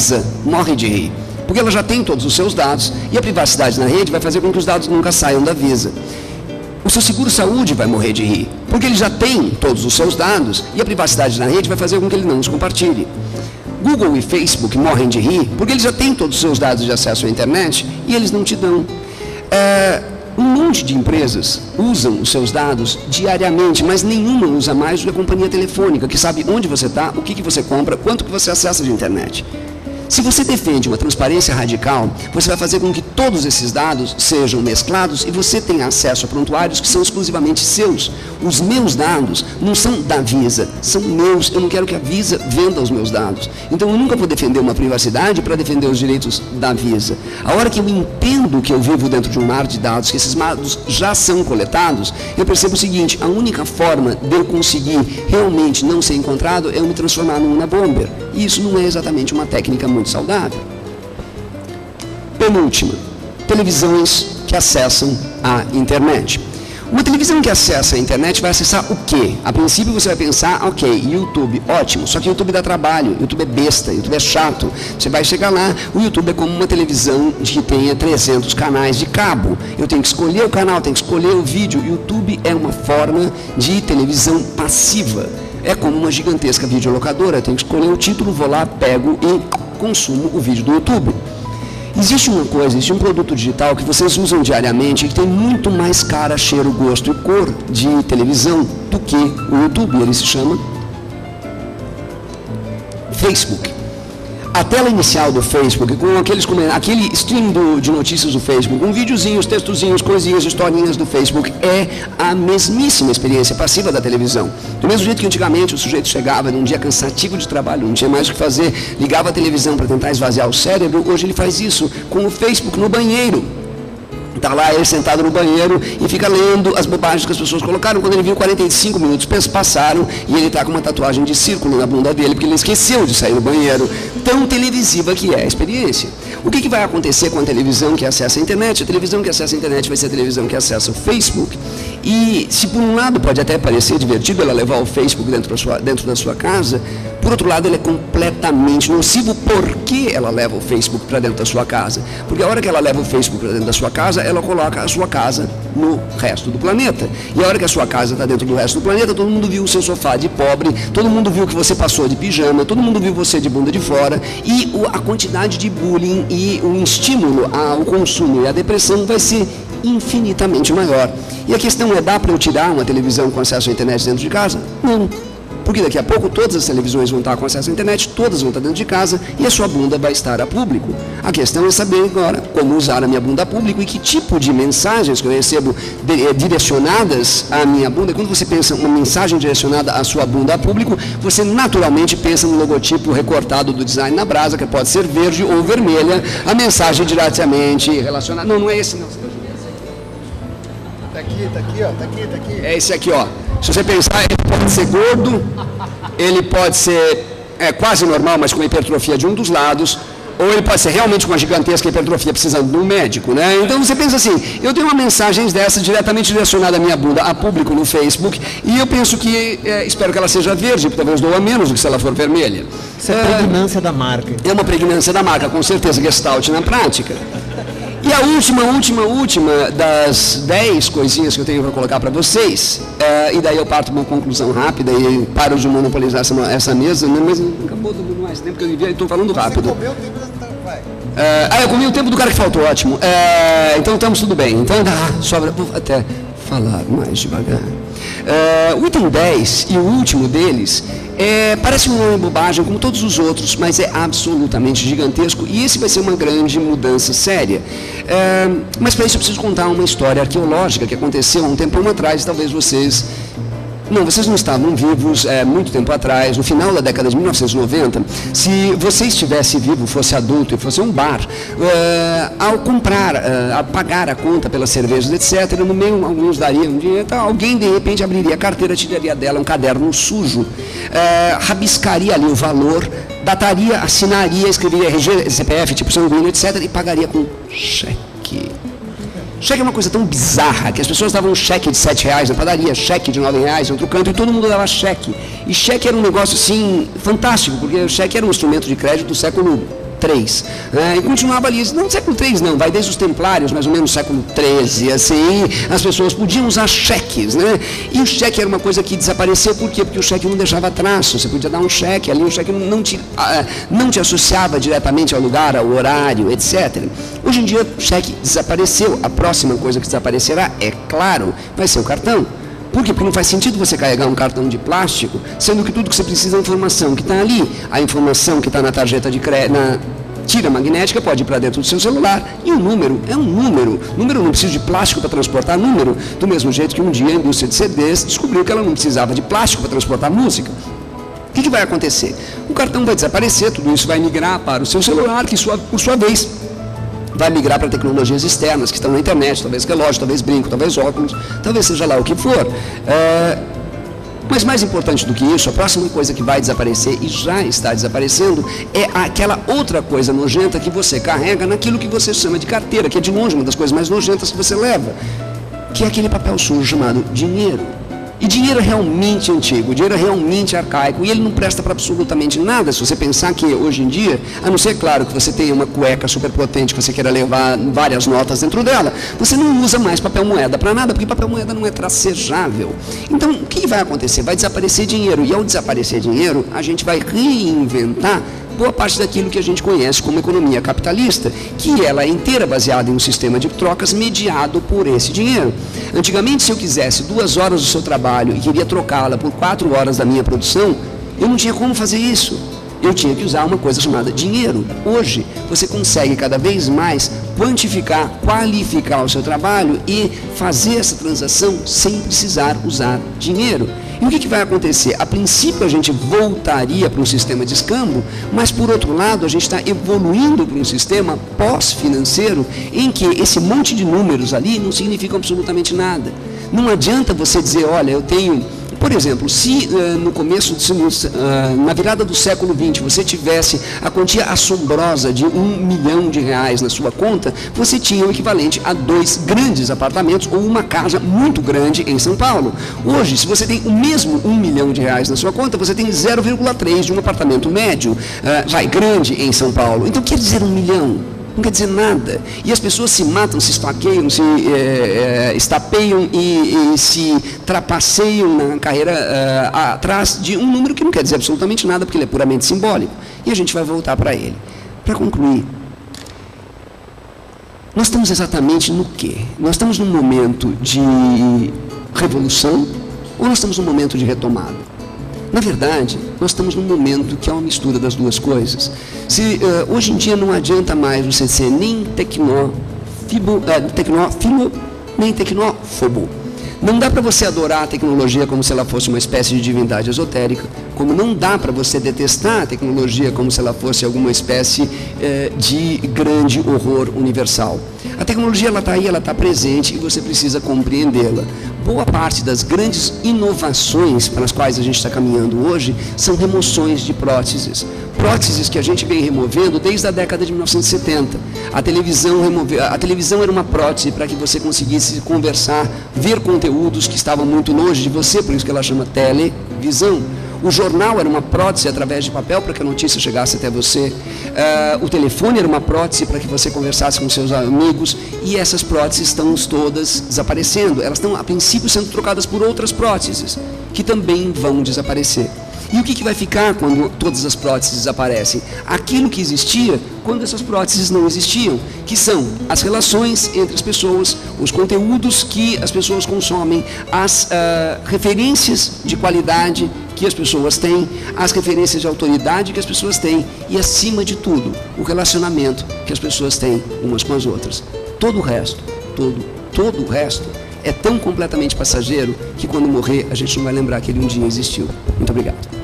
Visa morre de rir, porque ela já tem todos os seus dados e a privacidade na rede vai fazer com que os dados nunca saiam da Visa. O seu seguro-saúde vai morrer de rir, porque ele já tem todos os seus dados e a privacidade na rede vai fazer com que ele não os compartilhe. Google e Facebook morrem de rir, porque eles já têm todos os seus dados de acesso à internet e eles não te dão. Um monte de empresas usam os seus dados diariamente, mas nenhuma usa mais do que a companhia telefônica, que sabe onde você está, o que você compra, quanto que você acessa de internet. Se você defende uma transparência radical, você vai fazer com que todos esses dados sejam mesclados e você tenha acesso a prontuários que são exclusivamente seus. Os meus dados não são da Visa, são meus. Eu não quero que a Visa venda os meus dados. Então eu nunca vou defender uma privacidade para defender os direitos da Visa. A hora que eu entendo que eu vivo dentro de um mar de dados, que esses dados já são coletados, eu percebo o seguinte: a única forma de eu conseguir realmente não ser encontrado é eu me transformar num Unabomber. E isso não é exatamente uma técnica muito saudável. Penúltima, televisões que acessam a internet. Uma televisão que acessa a internet vai acessar o quê? A princípio você vai pensar, ok, YouTube, ótimo, só que YouTube dá trabalho, YouTube é besta, YouTube é chato. Você vai chegar lá, o YouTube é como uma televisão que tenha 300 canais de cabo. Eu tenho que escolher o canal, tenho que escolher o vídeo. YouTube é uma forma de televisão passiva. É como uma gigantesca videolocadora, eu tenho que escolher o título, vou lá, pego e consumo o vídeo do YouTube. Existe uma coisa, existe um produto digital que vocês usam diariamente e que tem muito mais cara, cheiro, gosto e cor de televisão do que o YouTube. Ele se chama Facebook. A tela inicial do Facebook, com aquele stream de notícias do Facebook, com videozinhos, textozinhos, coisinhas, historinhas do Facebook, é a mesmíssima experiência passiva da televisão. Do mesmo jeito que antigamente o sujeito chegava num dia cansativo de trabalho, não tinha mais o que fazer, ligava a televisão para tentar esvaziar o cérebro, hoje ele faz isso com o Facebook no banheiro. Está lá ele sentado no banheiro e fica lendo as bobagens que as pessoas colocaram. Quando ele viu 45 minutos passaram e ele está com uma tatuagem de círculo na bunda dele, porque ele esqueceu de sair do banheiro. Tão televisiva que é a experiência. O que vai acontecer com a televisão que acessa a internet? A televisão que acessa a internet vai ser a televisão que acessa o Facebook. E se por um lado pode até parecer divertido ela levar o Facebook dentro da sua casa, por outro lado ele é completamente nocivo. Por que ela leva o Facebook para dentro da sua casa? Porque a hora que ela leva o Facebook para dentro da sua casa, ela coloca a sua casa no resto do planeta. E a hora que a sua casa está dentro do resto do planeta, todo mundo viu o seu sofá de pobre, todo mundo viu que você passou de pijama, todo mundo viu você de bunda de fora, e a quantidade de bullying e o estímulo ao consumo e à depressão vai ser infinitamente maior. E a questão é, dá para eu tirar uma televisão com acesso à internet dentro de casa? Não. Porque daqui a pouco todas as televisões vão estar com acesso à internet, todas vão estar dentro de casa e a sua bunda vai estar a público. A questão é saber agora como usar a minha bunda a público e que tipo de mensagens que eu recebo direcionadas à minha bunda. Quando você pensa uma mensagem direcionada à sua bunda a público, você naturalmente pensa no logotipo recortado do Design na Brasa, que pode ser verde ou vermelha, a mensagem diretamente relacionada. Não, não é esse não. Tá aqui, ó, tá aqui. É esse aqui, ó. Se você pensar, ele pode ser gordo, ele pode ser quase normal, mas com hipertrofia de um dos lados, ou ele pode ser realmente com uma gigantesca hipertrofia precisando de um médico, né? Então você pensa assim, eu tenho uma mensagem dessa diretamente direcionada à minha bunda, a público no Facebook, e eu penso que, espero que ela seja verde, porque talvez doa menos do que se ela for vermelha. Isso é pregnância da marca. É uma pregnância da marca, com certeza, Gestalt na prática. E a última das 10 coisinhas que eu tenho para colocar para vocês, e daí eu parto uma conclusão rápida e paro de monopolizar essa mesa, né? Mas não acabou dando mais tempo que eu estou falando rápido. Você comeu o tempo vai. Eu comi o tempo do cara que faltou, ótimo. Então estamos tudo bem. Então sobra, vou até falar mais devagar. O item 10 e o último deles parece uma bobagem como todos os outros, mas é absolutamente gigantesco e esse vai ser uma grande mudança séria. Mas para isso eu preciso contar uma história arqueológica que aconteceu há um tempão atrás, talvez vocês não estavam vivos muito tempo atrás, no final da década de 1990. Se você estivesse vivo, fosse adulto e fosse um bar, ao pagar a conta pelas cervejas, etc., no meio alguns dariam dinheiro, alguém de repente abriria a carteira, tiraria dela um caderno sujo, rabiscaria ali o valor, dataria, assinaria, escreveria RG, CPF, tipo sanguíneo, etc., e pagaria com cheque. Cheque é uma coisa tão bizarra que as pessoas davam um cheque de R$7 na padaria, cheque de R$9 em outro canto, e todo mundo dava cheque. E cheque era um negócio assim fantástico, porque o cheque era um instrumento de crédito do século III. E continuava ali, não século III não, vai desde os templários, mais ou menos século XIII, assim, as pessoas podiam usar cheques, né? E o cheque era uma coisa que desapareceu, por quê? Porque o cheque não deixava traço, você podia dar um cheque, ali o cheque não te associava diretamente ao lugar, ao horário, etc. Hoje em dia o cheque desapareceu, a próxima coisa que desaparecerá, é claro, vai ser o cartão. Por quê? Porque não faz sentido você carregar um cartão de plástico, sendo que tudo que você precisa é a informação que está ali, a informação que está na tarjeta de crédito, na tira magnética, pode ir para dentro do seu celular, e o número é um número. Número não precisa de plástico para transportar número, do mesmo jeito que um dia a indústria de CDs descobriu que ela não precisava de plástico para transportar música. O que vai acontecer? O cartão vai desaparecer, tudo isso vai migrar para o seu celular, que por sua vez vai migrar para tecnologias externas que estão na internet, talvez relógio, talvez brinco, talvez óculos, talvez seja lá o que for. Mas mais importante do que isso, a próxima coisa que vai desaparecer e já está desaparecendo é aquela outra coisa nojenta que você carrega naquilo que você chama de carteira, que é de longe uma das coisas mais nojentas que você leva, que é aquele papel sujo chamado dinheiro. E dinheiro é realmente antigo, dinheiro é realmente arcaico, e ele não presta para absolutamente nada. Se você pensar que hoje em dia, a não ser, claro, que você tenha uma cueca super potente, que você queira levar várias notas dentro dela, você não usa mais papel moeda para nada, porque papel moeda não é tracejável. Então, o que vai acontecer? Vai desaparecer dinheiro, e ao desaparecer dinheiro, a gente vai reinventar boa parte daquilo que a gente conhece como economia capitalista, que ela é inteira baseada em um sistema de trocas mediado por esse dinheiro. Antigamente, se eu quisesse 2 horas do seu trabalho e queria trocá-la por 4 horas da minha produção, eu não tinha como fazer isso. Eu tinha que usar uma coisa chamada dinheiro. Hoje, você consegue cada vez mais quantificar, qualificar o seu trabalho e fazer essa transação sem precisar usar dinheiro. E o que vai acontecer? A princípio a gente voltaria para um sistema de escambo, mas por outro lado a gente está evoluindo para um sistema pós-financeiro em que esse monte de números ali não significam absolutamente nada. Não adianta você dizer, olha, eu tenho... Por exemplo, se no começo, na virada do século XX, você tivesse a quantia assombrosa de R$1 milhão na sua conta, você tinha o equivalente a 2 grandes apartamentos ou uma casa muito grande em São Paulo. Hoje, se você tem o mesmo R$1 milhão na sua conta, você tem 0,3 de um apartamento médio, grande em São Paulo. Então, quer dizer 1 milhão? Não quer dizer nada. E as pessoas se matam, se esfaqueiam, se estapeiam e se trapaceiam na carreira atrás de um número que não quer dizer absolutamente nada, porque ele é puramente simbólico. E a gente vai voltar para ele. Para concluir, nós estamos exatamente no quê? Nós estamos num momento de revolução ou nós estamos num momento de retomada? Na verdade, nós estamos num momento que é uma mistura das duas coisas. Hoje em dia não adianta mais você ser nem tecnófilo, nem tecnófobo. Não dá para você adorar a tecnologia como se ela fosse uma espécie de divindade esotérica, como não dá para você detestar a tecnologia como se ela fosse alguma espécie de grande horror universal. A tecnologia ela está aí, ela está presente e você precisa compreendê-la. Boa parte das grandes inovações para as quais a gente está caminhando hoje são remoções de próteses. Próteses que a gente vem removendo desde a década de 1970. A televisão era uma prótese para que você conseguisse conversar, ver conteúdos que estavam muito longe de você, por isso que ela chama televisão. O jornal era uma prótese através de papel para que a notícia chegasse até você. O telefone era uma prótese para que você conversasse com seus amigos. E essas próteses estão todas desaparecendo. Elas estão, a princípio, sendo trocadas por outras próteses, que também vão desaparecer. E o que vai ficar quando todas as próteses desaparecem? Aquilo que existia quando essas próteses não existiam, que são as relações entre as pessoas, os conteúdos que as pessoas consomem, as referências de qualidade que as pessoas têm, as referências de autoridade que as pessoas têm e, acima de tudo, o relacionamento que as pessoas têm umas com as outras. Todo o resto, todo o resto é tão completamente passageiro que quando morrer a gente não vai lembrar que ele um dia existiu. Muito obrigado.